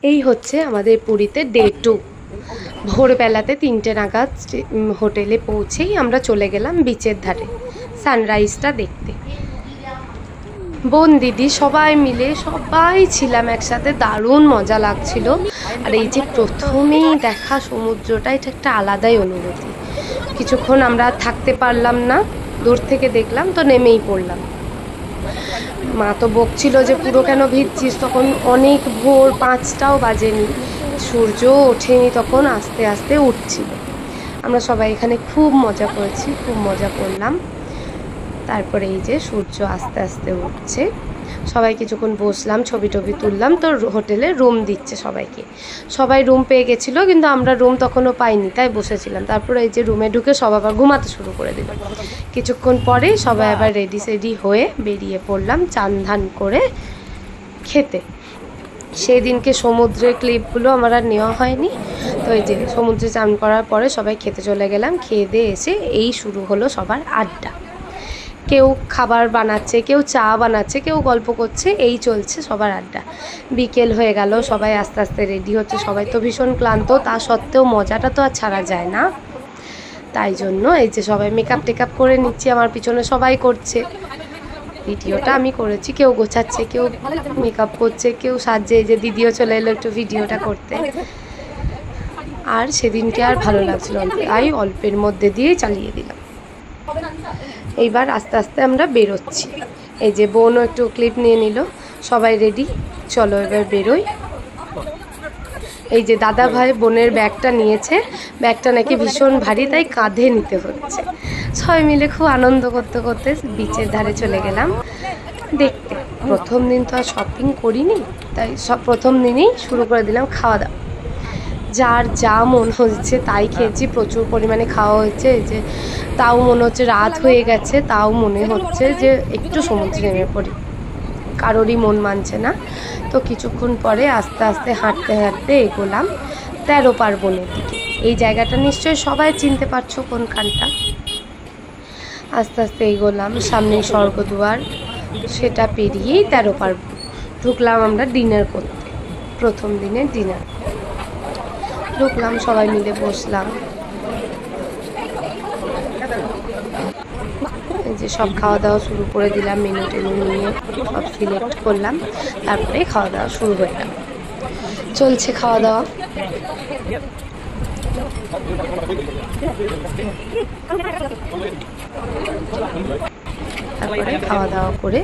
এই হচ্ছে আমাদের পুরীতে ডে 2। ভোরবেলাতে 3টে নাগাদ হোটেলে পৌঁছেই আমরা চলে গেলাম বিচের ধারে সানরাইজটা দেখতে। বোন দিদি সবাই মিলে সবাই ছিলাম একসাথে, দারুণ মজা লাগছিল। আর এই যে প্রথমেই দেখা সমুদ্রটা, এটা একটা আলাদাই অনুভূতি। কিছুক্ষণ আমরা থাকতে পারলাম না, দূর থেকে দেখলাম তো নেমেই পড়লাম। মা তো বকছিল যে পুরো কেন ভিজছিস, তখন অনেক ভোর 5টাও বাজেনি, সূর্য ওঠেনি, তখন আস্তে আস্তে উঠছিল। আমরা সবাই এখানে খুব মজা করেছি, খুব মজা করলাম। তারপরে এই যে সূর্য আস্তে আস্তে উঠছে, সবাই কিছুক্ষণ বসলাম, ছবি টবি তুললাম। তো হোটেলে রুম দিচ্ছে সবাইকে, সবাই রুম পেয়ে গেছিলো, কিন্তু আমরা রুম তখনও পাইনি, তাই বসেছিলাম। তারপরে এই যে রুমে ঢুকে সব আবার ঘুমাতে শুরু করে দিল। কিছুক্ষণ পরে সবাই আবার রেডি সেডি হয়ে বেরিয়ে পড়লাম চান ধান করে খেতে। সেদিনকে সমুদ্রের ক্লিপগুলো আমার আর নেওয়া হয়নি। তো এই যে সমুদ্রে চান করার পরে সবাই খেতে চলে গেলাম। খেয়ে দিয়ে এসে এই শুরু হলো সবার আড্ডা। কেউ খাবার বানাচ্ছে, কেউ চা বানাচ্ছে, কেউ গল্প করছে, এই চলছে সবার আড্ডা। বিকেল হয়ে গেল, সবাই আস্তে আস্তে রেডি হচ্ছে। সবাই তো ভীষণ ক্লান্ত, তা সত্ত্বেও মজাটা তো আর ছাড়া যায় না। তাই জন্য এই যে সবাই মেকআপ টেকআপ করে নিচ্ছি, আমার পিছনে সবাই করছে। ভিডিওটা আমি করেছি, কেউ গোছাচ্ছে, কেউ মেকআপ করছে, কেউ সাজছে। এই যে দিদিও চলে এলো একটু ভিডিওটা করতে। আর সেদিনকে আর ভালো লাগছিল, তাই অল্পের মধ্যে দিয়ে চালিয়ে দিলাম। এইবার আস্তে আস্তে আমরা বেরোচ্ছি। এই যে বোনও একটু ক্লিপ নিয়ে নিল। সবাই রেডি, চলো এবার বেরোই। এই যে দাদা ভাই বোনের ব্যাগটা নিয়েছে, ব্যাগটা নাকি ভীষণ ভারী, তাই কাঁধে নিতে হচ্ছে। সবাই মিলে খুব আনন্দ করতে করতে বিচের ধারে চলে গেলাম দেখতে। প্রথম দিন তো আর শপিং করিনি, তাই প্রথম দিনই শুরু করে দিলাম খাওয়া দাওয়া। যার যা মন হচ্ছে তাই খেয়েছি, প্রচুর পরিমাণে খাওয়া হয়েছে। এই যে তাও মনে হচ্ছে রাত হয়ে গেছে, তাও মনে হচ্ছে যে একটু সমুদ্রে নেমে পড়ি, কারোরই মন মানছে না। তো কিছুক্ষণ পরে আস্তে আস্তে হাঁটতে হাঁটতে এগোলাম 13 পার্বণের দিকে। এই জায়গাটা নিশ্চয়ই সবাই চিনতে পারছো কোনখানটা। আস্তে আস্তে এগোলাম, সামনে স্বর্গদুয়ার, সেটা পেরিয়েই 13 পার্বণ ঢুকলাম আমরা ডিনার করতে। প্রথম দিনের ডিনার ঢুকলাম, সবাই মিলে বসলাম। এই যে সব খাওয়া দাওয়া শুরু করে দিলাম, মেনু টেনু নিয়ে সব সিলেক্ট করলাম, তারপরে খাওয়া দাওয়া শুরু হয়ে গেল। চলছে খাওয়া দাওয়া। তারপরে খাওয়া দাওয়া করে